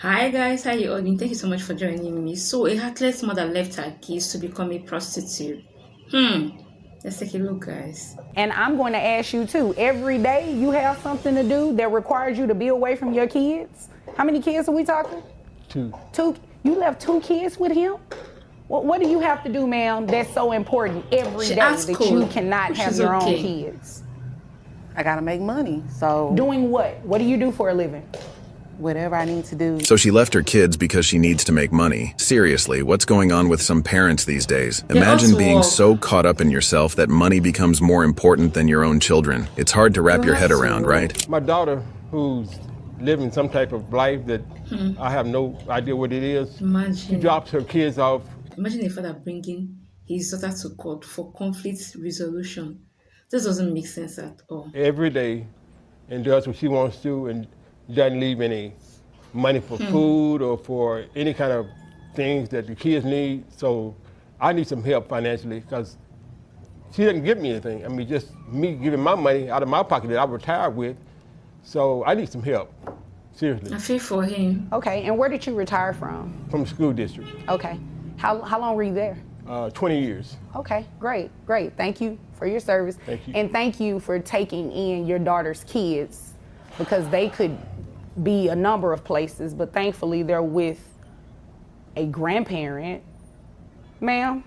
Hi guys, how you all doing? Thank you so much for joining me. So, a heartless mother left her kids to become a prostitute. Hmm, let's take a look, guys. And I'm going to ask you too, every day you have something to do that requires you to be away from your kids? How many kids are we talking? Two. Two? You left two kids with him? What do you have to do, ma'am, that's so important every She day asked that cool. you cannot have She's your own okay. kids? I gotta make money, so Doing what? What do you do for a living? whatever I need to do. So she left her kids because she needs to make money. Seriously, what's going on with some parents these days? Imagine also being work. so caught up in yourself that money becomes more important than your own children. It's hard to wrap your head around, right? My daughter, who's living some type of life that I have no idea what it is, she Imagine. drops her kids off. Imagine a father bringing his daughter to court for conflict resolution. This doesn't make sense at all. Every day and does what she wants to and doesn't leave any money for food or for any kind of things that the kids need. So I need some help financially because she doesn't give me anything. I mean, just me giving my money out of my pocket that I retired with. So I need some help, seriously, I feel for him. Okay, and where did you retire from? from the school district. Okay, how long were you there? 20 years. Okay, great. Thank you for your service. Thank you. And thank you for taking in your daughter's kids because they could be a number of places, but thankfully they're with a grandparent. Ma'am,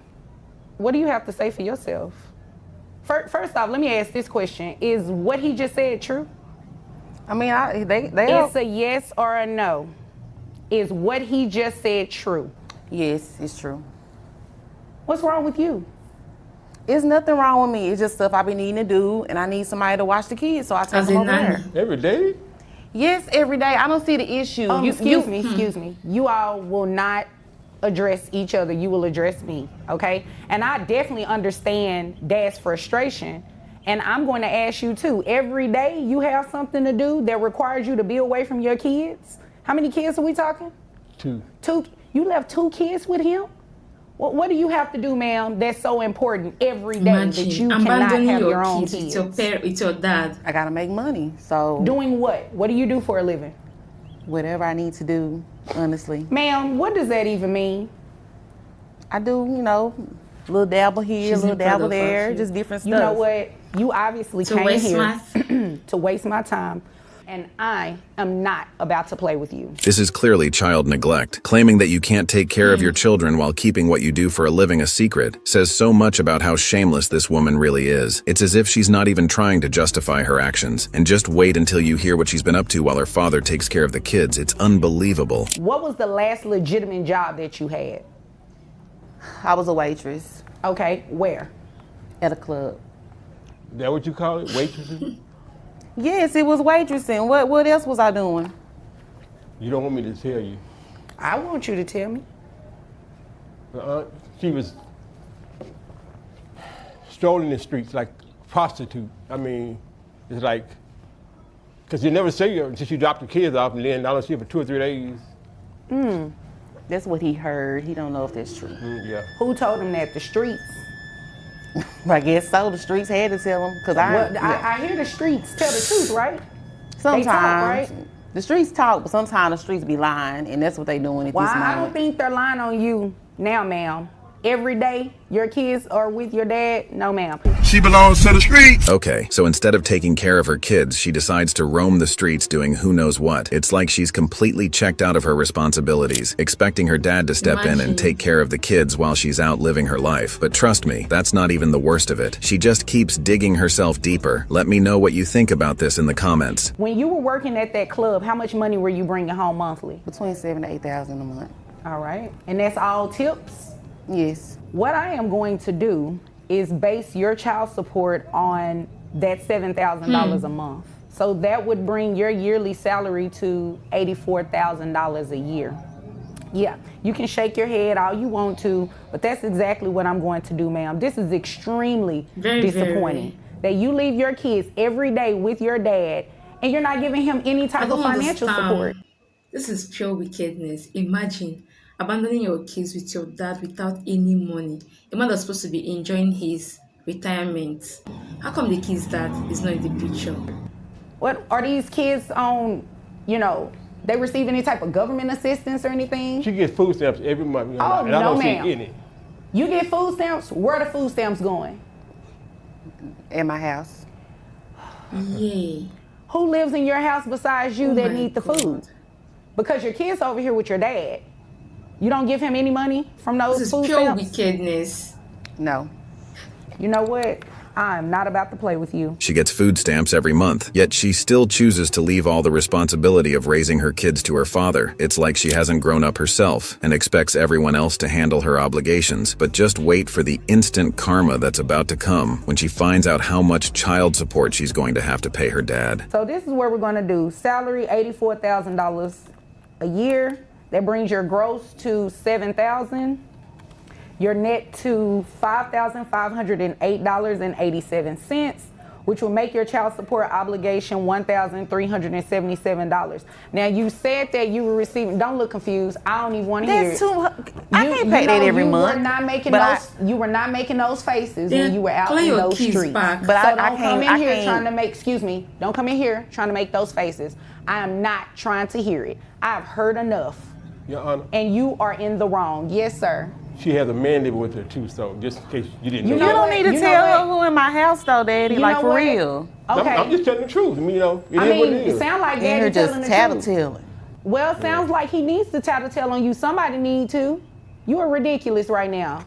what do you have to say for yourself? First off, let me ask this question. Is what he just said true? I mean, they are. It's a yes or a no. Is what he just said true? Yes, it's true. What's wrong with you? It's nothing wrong with me. It's just stuff I be needing to do, and I need somebody to watch the kids, so I take As them a over there. nanny. Every day? Yes, every day. I don't see the issue. Excuse me. You all will not address each other. You will address me, okay? And I definitely understand Dad's frustration. And I'm going to ask you too. Every day you have something to do that requires you to be away from your kids. How many kids are we talking? Two. Two. You left two kids with him? What do you have to do, ma'am, that's so important every day that you cannot abandoning have your your own kids kids? with your dad. I gotta make money, so Doing what? What do you do for a living? whatever I need to do, honestly. Ma'am, what does that even mean? I do, a little dabble here, She's a little in front dabble of there, us. just different stuff. You know what? You obviously To came waste here my to waste my time, and I am not about to play with you. This is clearly child neglect. Claiming that you can't take care of your children while keeping what you do for a living a secret says so much about how shameless this woman really is. It's as if she's not even trying to justify her actions. And just wait until you hear what she's been up to while her father takes care of the kids. It's unbelievable. What was the last legitimate job that you had? I was a waitress Okay, where? at a club. Is that what you call it? Waitresses? Yes, it was waitressing. What else was I doing? You don't want me to tell you. I want you to tell me. She was strolling the streets like a prostitute. I mean, it's like, because you never see her until she dropped the kids off and then I don't see her for 2 or 3 days. That's what he heard. He don't know if that's true. Yeah. Who told him that? The streets. I guess so. The streets had to tell him, because I hear the streets tell the truth, right? sometimes right? the streets talk, but sometimes the streets be lying, and that's what they doing at Well, this I moment. don't think they're lying on you now, ma'am. Every day your kids are with your dad? No, ma'am. She belongs to the streets. Okay, so instead of taking care of her kids, she decides to roam the streets doing who knows what. It's like she's completely checked out of her responsibilities, expecting her dad to step in and take care of the kids while she's out living her life. But trust me, that's not even the worst of it. She just keeps digging herself deeper. Let me know what you think about this in the comments. When you were working at that club, how much money were you bringing home monthly? Between $7,000 to $8,000 a month. All right. And that's all tips? Yes. What I am going to do is base your child support on that $7,000 a month. So that would bring your yearly salary to $84,000 a year. Yeah, you can shake your head all you want to, but that's exactly what I'm going to do, ma'am. This is extremely disappointing that you leave your kids every day with your dad and you're not giving him any type of financial support. This is pure wickedness. Imagine abandoning your kids with your dad without any money. A man that's supposed to be enjoying his retirement. How come the kid's dad is not in the picture? What are these kids on, They receive any type of government assistance or anything? She gets food stamps every month. You know, Oh, and I no, don't ma'am. see any. You get food stamps? Where are the food stamps going? In my house. Yay. Who lives in your house besides you Oh that my need the God. food? Because your kid's over here with your dad. You don't give him any money from those This is food pure stamps? wickedness. No. You know what? I'm not about to play with you. She gets food stamps every month, yet she still chooses to leave all the responsibility of raising her kids to her father. It's like she hasn't grown up herself and expects everyone else to handle her obligations. But just wait for the instant karma that's about to come when she finds out how much child support she's going to have to pay her dad. So this is what we're going to do. Salary, $84,000 a year. That brings your gross to $7,000. Your net to $5,508.87, which will make your child support obligation $1,377. Now you said that you were receiving. Don't look confused. I don't even want to hear That's it. too. I can't pay that every month. You were not making those faces Then when you were out call in your those kids streets. back. But So I don't come can't. in here trying to make. Excuse me. Don't come in here trying to make those faces. I am not trying to hear it. I've heard enough, Your Honor, and you are in the wrong. Yes, sir. she has a man living with her too, so just in case you didn't You know. You know don't that. need to You know tell what? her who in my house though, Daddy. You Like know for what? real. Okay. I'm just telling the truth. I mean, you know, it I is what mean, it it is. sounds like And you're Daddy telling just the truth. tattletelling. Well, sounds like he needs to tattletale on you. Somebody need to. You are ridiculous right now.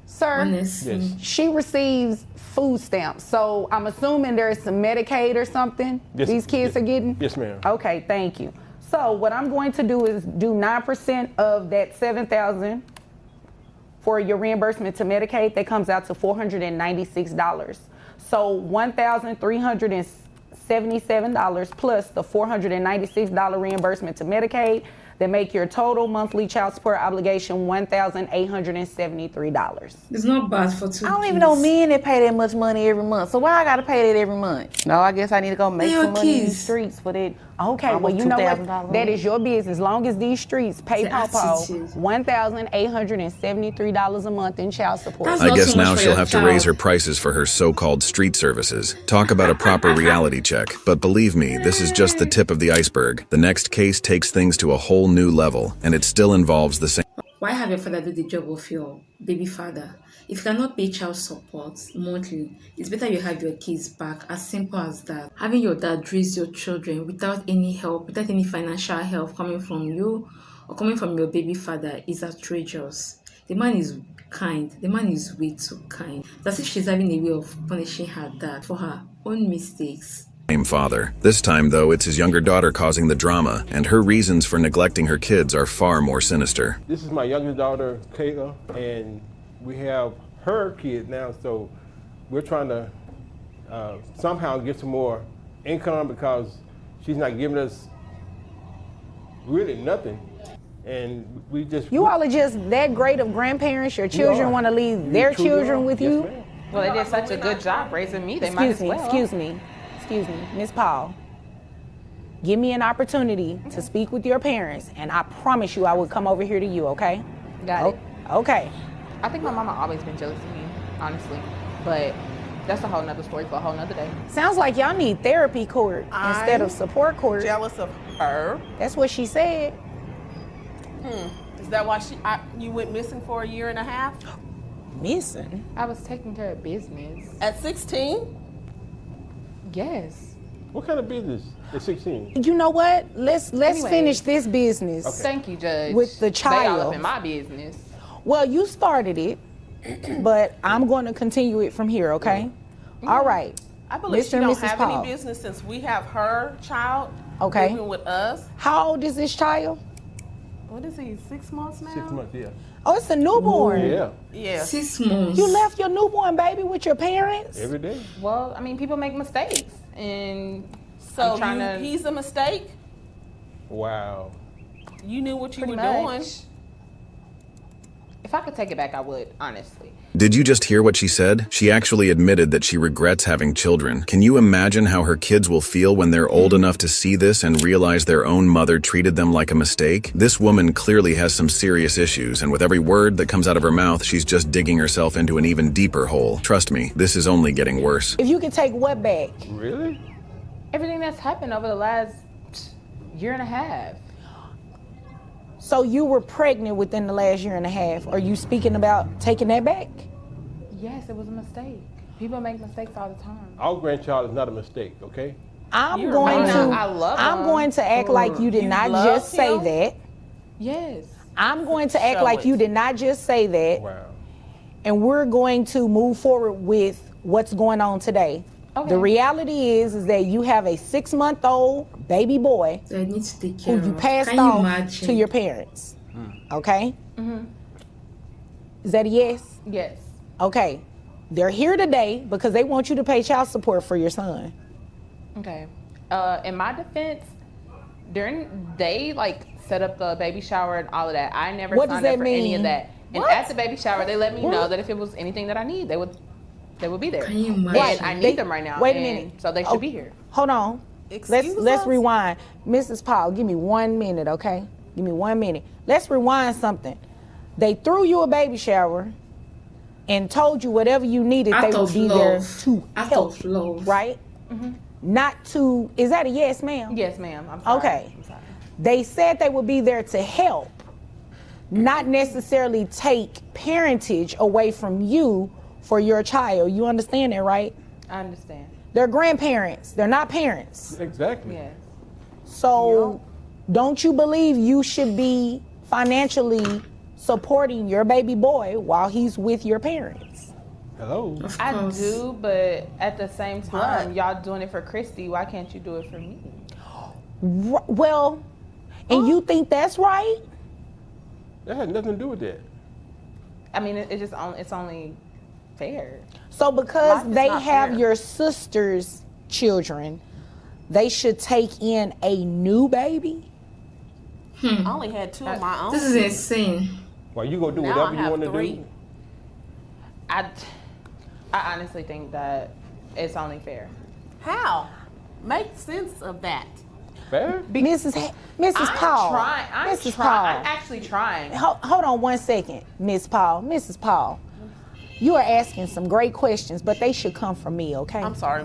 Sir, Honestly. Yes. she receives food stamps. So I'm assuming there's some Medicaid or something Yes, these kids yes. are getting? Yes, ma'am. Okay, thank you. So what I'm going to do is do 9% of that $7,000 for your reimbursement to Medicaid. That comes out to $496. So $1,377 plus the $496 reimbursement to Medicaid. That make your total monthly child support obligation $1,873. It's not bad for two I don't even kids. know men that pay that much money every month. So why I gotta pay that every month? No, I guess I need to go make Pay your some money in the kids. streets for that. Okay, well, almost you know what? $2,000 That is your business. As long as these streets pay The Popo attitude. $1,873 a month in child support. That's I not guess so much now for she'll your have to raise her child. prices for her so-called street services. Talk about a proper reality check. But believe me, this is just the tip of the iceberg. The next case takes things to a whole new level, and it still involves the same. Why have your father do the job of your baby father? If you cannot pay child support monthly, it's better you have your kids back. As simple as that. Having your dad raise your children without any help, without any financial help coming from you or coming from your baby father is outrageous. The man is kind. The man is way too kind. That's if she's having a way of punishing her dad for her own mistakes. Father. This time, though, it's his younger daughter causing the drama, and her reasons for neglecting her kids are far more sinister. This is my youngest daughter, Kayla, and we have her kid now, so we're trying to somehow get some more income because she's not giving us really nothing. And we just... You all are just that great of grandparents. Your children are. want to leave You their truly children are. with Yes, you. ma'am. Well, they did such a good job raising me. They might as well. Excuse me, Miss Paul. Give me an opportunity to speak with your parents, and I promise you I will come over here to you, okay? Got it. Okay. I think my mama always been jealous of me, honestly. But that's a whole nother story for a whole nother day. Sounds like y'all need therapy court instead of support court. Jealous of her? That's what she said. Is that why you went missing for a year and a half? Missing? I was taking care of business. At 16? Yes. What kind of business at 16? You know what? Let's Anyway. finish this business. Thank you, Judge. With the They all child. up in my business. Well, you started it, but I'm going to continue it from here, okay? All right. I believe Mr. she and don't Mrs. have Paul. any business since we have her child Okay. living with us. How old is this child? What is he, 6 months now? 6 months, yeah. Oh, it's a newborn. Yeah, Yeah. 6 months. You left your newborn baby with your parents? every day. Well, I mean, people make mistakes. And So I'm trying to... he's a mistake? Wow. You knew what you Pretty were much. doing. If I could take it back, I would, honestly. Did you just hear what she said? She actually admitted that she regrets having children. Can you imagine how her kids will feel when they're old enough to see this and realize their own mother treated them like a mistake? This woman clearly has some serious issues, and with every word that comes out of her mouth, she's just digging herself into an even deeper hole. Trust me, this is only getting worse. If you could take what back? Really? Everything that's happened over the last year and a half. So you were pregnant within the last year and a half. Are you speaking about taking that back? Yes, it was a mistake. People make mistakes all the time. Our grandchild is not a mistake, okay? I'm You're going right. to I love I'm him. going to act like you did You not love just say him? that. Yes. I'm going to act Show like it. you did not just say that. Wow. And we're going to move forward with what's going on today. Okay. The reality is that you have a 6-month-old baby boy That I need to take care who you of. passed Can you off imagine? to your parents. Okay? Is that a yes? Yes. Okay. They're here today because they want you to pay child support for your son. Okay. In my defense, they like set up the baby shower and all of that. I never What does signed up that for any of mean? that. And What? at the baby shower, they let me What? know that if it was anything that I need, they would be there. Can you And imagine? I need They- them right now. wait a and minute. So they should be here. Hold on. Excuse Let's us? rewind. Mrs. Paul, give me 1 minute, okay? Give me 1 minute. Let's rewind something. They threw you a baby shower and told you whatever you needed, Out they would of be there love. to Out help of you, love. right? Not to, is that a yes, ma'am? Yes, ma'am. I'm sorry. Okay. I'm sorry. They said they would be there to help, not necessarily take parentage away from you for your child. You understand that, right? I understand. They're grandparents. They're not parents. Exactly. Yes. So don't you believe you should be financially supporting your baby boy while he's with your parents? Hello. Of I course. do, but at the same time, But- y'all doing it for Christy. Why can't you do it for me? Well, and you think that's right? That had nothing to do with that. I mean, it's only fair. So because Life is they not have fair. your sister's children, they should take in a new baby? I only had 2 of my own. This is insane. Well, you gonna do Now whatever I you have want to 3. do. I honestly think that it's only fair. How? Make sense of that. Fair? Mrs. Paul. I'm Mrs. trying. Paul. I'm actually trying. Hold on 1 second, Miss Paul. Mrs. Paul, you are asking some great questions, but they should come from me, okay? I'm sorry,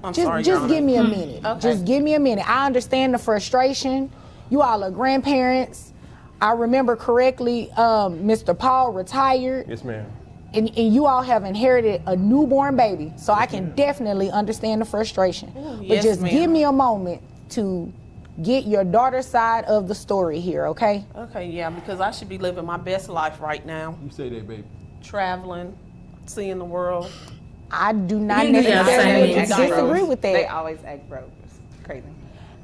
I'm sorry, Just Your give Honor. me a minute. Okay. Just give me a minute. I understand the frustration. You all are grandparents. I remember correctly, Mr. Paul retired, Yes, ma'am. and you all have inherited a newborn baby. So I can definitely understand the frustration. But yes, just ma'am. give me a moment to get your daughter's side of the story here, okay? Okay, yeah, because I should be living my best life right now. You say that, baby. Traveling, seeing the world. I do not You need your necessarily assignments. disagree with They that. always act broke. It's crazy.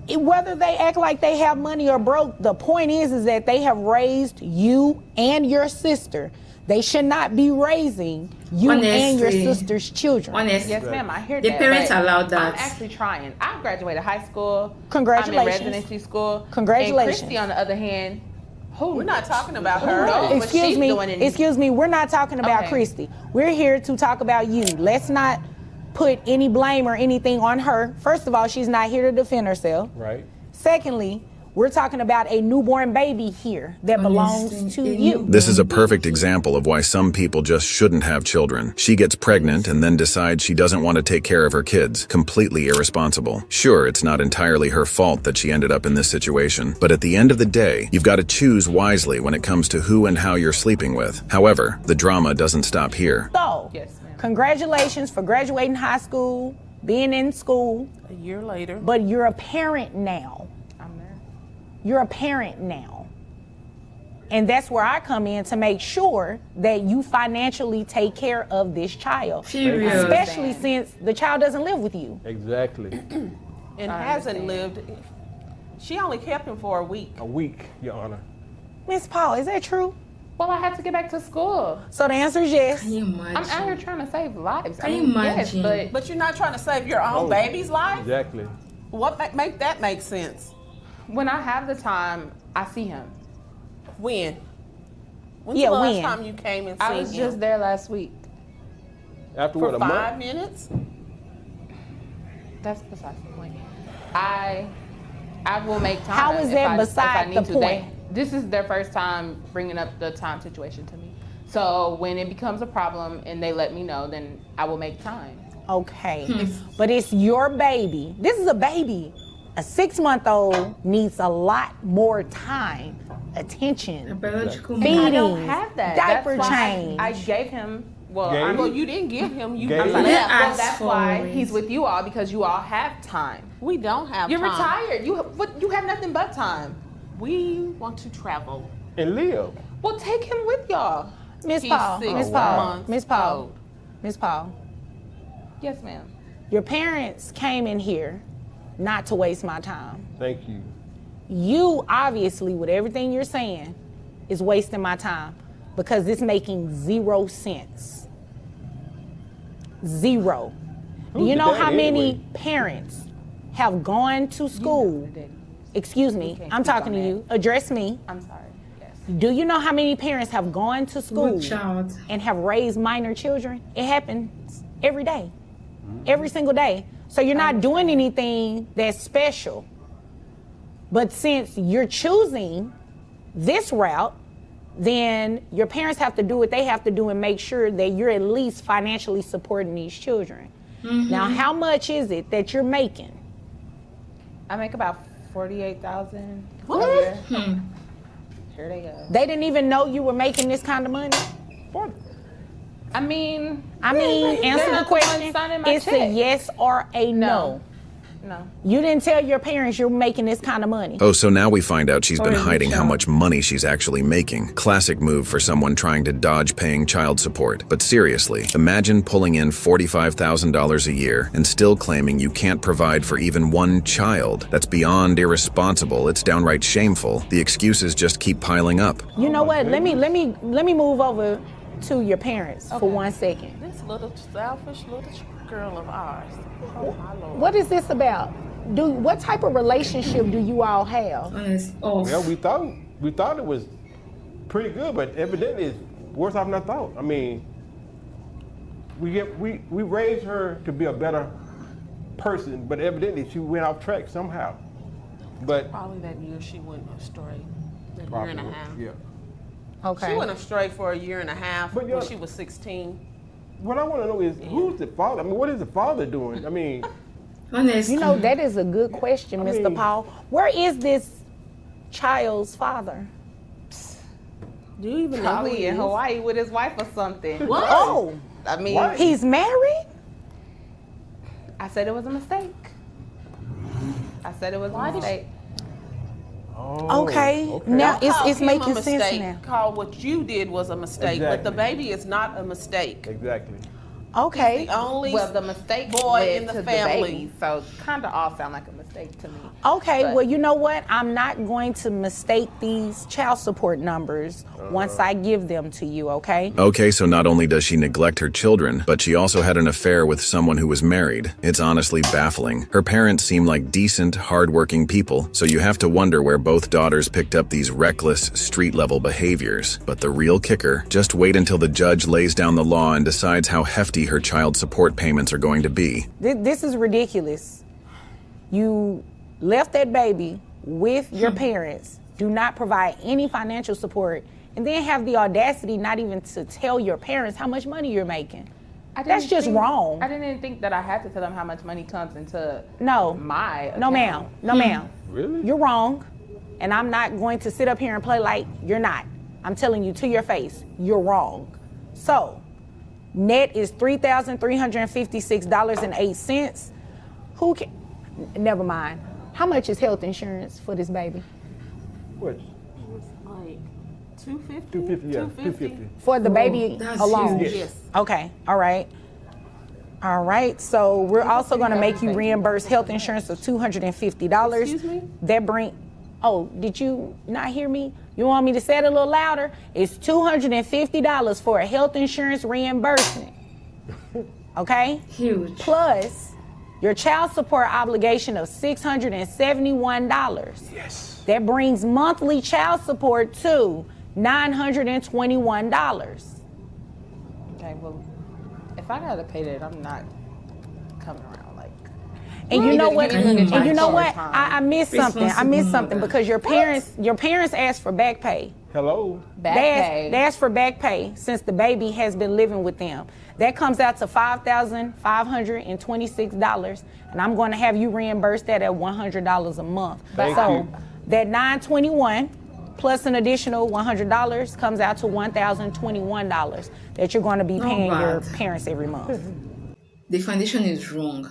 Whether they act like they have money or broke, the point is that they have raised you and your sister. They should not be raising you and your Honestly. sister's children. Honestly. Yes, ma'am. I hear The that. parents but allowed that. I'm actually trying. I graduated high school. Congratulations. I'm in residency school. Congratulations. And Christy, on the other hand, who We're not talking about who her. knows what Excuse she's me. doing in Excuse me. We're not talking about Okay. Christy. We're here to talk about you. Let's not put any blame or anything on her. First of all, she's not here to defend herself. Right. Secondly, we're talking about a newborn baby here that belongs to you. This is a perfect example of why some people just shouldn't have children. She gets pregnant and then decides she doesn't want to take care of her kids. Completely irresponsible. Sure, it's not entirely her fault that she ended up in this situation, but at the end of the day, you've got to choose wisely when it comes to who and how you're sleeping with. However, the drama doesn't stop here. So, Yes, ma'am. congratulations for graduating high school, being in school, A year later. but you're a parent now. I'm there. You're a parent now. And that's where I come in to make sure that you financially take care of this child. Period. Especially since the child doesn't live with you. Exactly. And I hasn't understand. lived. She only kept him for a week. A week, Your Honor. Miss Paul, is that true? Well, I have to get back to school. So the answer is yes. Can you imagine? I'm out here trying to save lives. Can you imagine? Yes, But you're not trying to save your own baby's life? Exactly. What make that make sense? but when I have the time, I see him. When? When's Yeah, the last when? time you came and I seen was him? just there last week. After For what, a 5 month? minutes? That's besides the point. I will make time. How is if that I beside need the to. point? This is their first time bringing up the time situation to me. So when it becomes a problem and they let me know, then I will make time. Okay. But it's your baby. This is a baby. A 6-month-old needs a lot more time attention, Biological feeding, I don't have that. diaper That's why change. I gave him. Well, Gave? Well, you didn't give him. You Gave? I'm sorry, didn't well, ask that's for why it. he's with you all, because you all have time. We don't have You're time. retired. You have nothing but time. We want to travel. And live. Well, take him with y'all. Miss He's Paul, 6 Miss Paul, months Miss Paul, old. Miss Paul. Yes, ma'am. Your parents came in here not to waste my time. Thank you. You obviously, with everything you're saying, is wasting my time because it's making 0 sense. 0. Do Who's you the know daddy how many anyway? parents have gone to school? Excuse me, can't I'm speak talking on to you. Address me. I'm sorry. Yes. Do you know how many parents have gone to school Good child. and have raised minor children? It happens every day, every single day. So you're not doing anything that's special. But since you're choosing this route, then your parents have to do what they have to do and make sure that you're at least financially supporting these children. Now, how much is it that you're making? I make about $48,000 What? a year. Here they go. They didn't even know you were making this kind of money? I mean, Answer the not the question. one signing my It's a check. yes or a no. No. You didn't tell your parents you're making this kind of money. Oh, so now we find out she's been Or a hiding how child. much money she's actually making. Classic move for someone trying to dodge paying child support. But seriously, imagine pulling in $45,000 a year and still claiming you can't provide for even one child. That's beyond irresponsible. It's downright shameful. The excuses just keep piling up. You know what? Let me move over to your parents for 1 second. This little selfish little girl of ours. Oh my Lord. What is this about? What type of relationship do you all have? Honest. Oh, Well, we thought it was pretty good, but evidently it's worse off than I thought. I mean, we raised her to be a better person, but evidently she went off track somehow. But Probably that year she went astray. That year and a half. Yeah. Okay. She went astray for a year and a half But when you're- she was 16. What I want to know is who's the father? I mean, what is the father doing? I mean, honestly. You know, that is a good question, Mr. mean- Paul. Where is this child's father? Do you even know who Probably he in is? Hawaii with his wife or something. What? Oh, I mean, Why? he's married? I said it was a mistake. I said it was a mistake. oh, Okay. Now Don't call it's him making a sense mistake. now. Call what you did was a mistake, but the Exactly. baby is not a mistake. Exactly. Okay. The only Well, the mistake boy led in the to family. the baby, so kind of all sound like a mistake to me. Okay, But- well, you know what? I'm not going to mistake these child support numbers once I give them to you, okay? Okay, so not only does she neglect her children, but she also had an affair with someone who was married. It's honestly baffling. Her parents seem like decent, hardworking people, so you have to wonder where both daughters picked up these reckless, street-level behaviors. But the real kicker, just wait until the judge lays down the law and decides how hefty her child support payments are going to be. This is ridiculous. You left that baby with your parents, do not provide any financial support, and then have the audacity not even to tell your parents how much money you're making. I didn't That's just think- wrong. I didn't even think that I had to tell them how much money comes into No. my No, account. ma'am. No, ma'am. Really? You're wrong. And I'm not going to sit up here and play like you're not. I'm telling you to your face, you're wrong. So, net is $3,356.08. Who can, never mind. How much is health insurance for this baby? What? like 250. 250, yeah, 250. For the baby that's alone? huge. Yes. Okay, all right. All right, so we're also gonna make you reimburse health insurance of $250. Excuse me? That did you not hear me? You want me to say it a little louder? It's $250 for a health insurance reimbursement. Okay? Huge. Plus your child support obligation of $671. Yes. That brings monthly child support to $921. Okay, well, if I gotta pay that, I'm not coming around like. And you know what? Give me a good And you know chance what? over time. I missed something. I missed something because your parents asked for back pay. Hello. Back They pay. asked for back pay since the baby has been living with them. That comes out to $5,526, and I'm going to have you reimburse that at $100 a month. Thank so you. that $921 plus an additional $100 comes out to $1,021 that you're going to be Not paying your bad. parents every month. The foundation is wrong.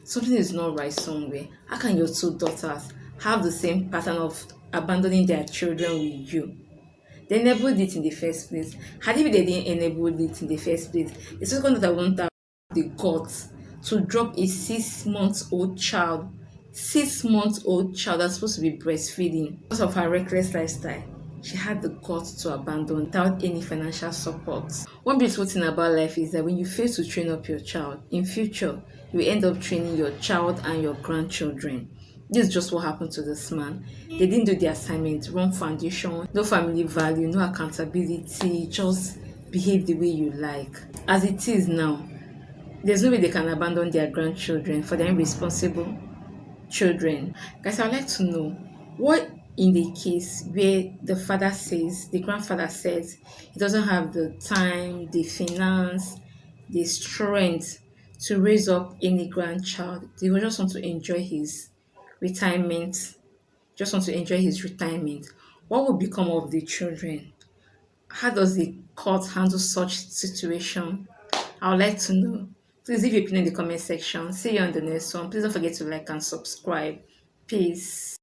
Something is not right somewhere. How can your two daughters have the same pattern of abandoning their children with you? They enabled it in the first place. Had it been they didn't enable it in the first place, the second daughter won't have the guts to drop a 6-month-old child, 6-month-old child that's supposed to be breastfeeding because of her reckless lifestyle. She had the guts to abandon without any financial support. One beautiful thing about life is that when you fail to train up your child, in future, you end up training your child and your grandchildren. This is just what happened to this man. They didn't do the assignment, wrong foundation, no family value, no accountability, just behave the way you like. As it is now, there's no way they can abandon their grandchildren for their irresponsible children. Guys, I'd like to know what in the case where the grandfather says he doesn't have the time, the finance, the strength to raise up any grandchild. He will just want to enjoy his retirement, What will become of the children? How does the court handle such situation? I would like to know. Please leave your opinion in the comment section. See you on the next one. Please don't forget to like and subscribe. Peace.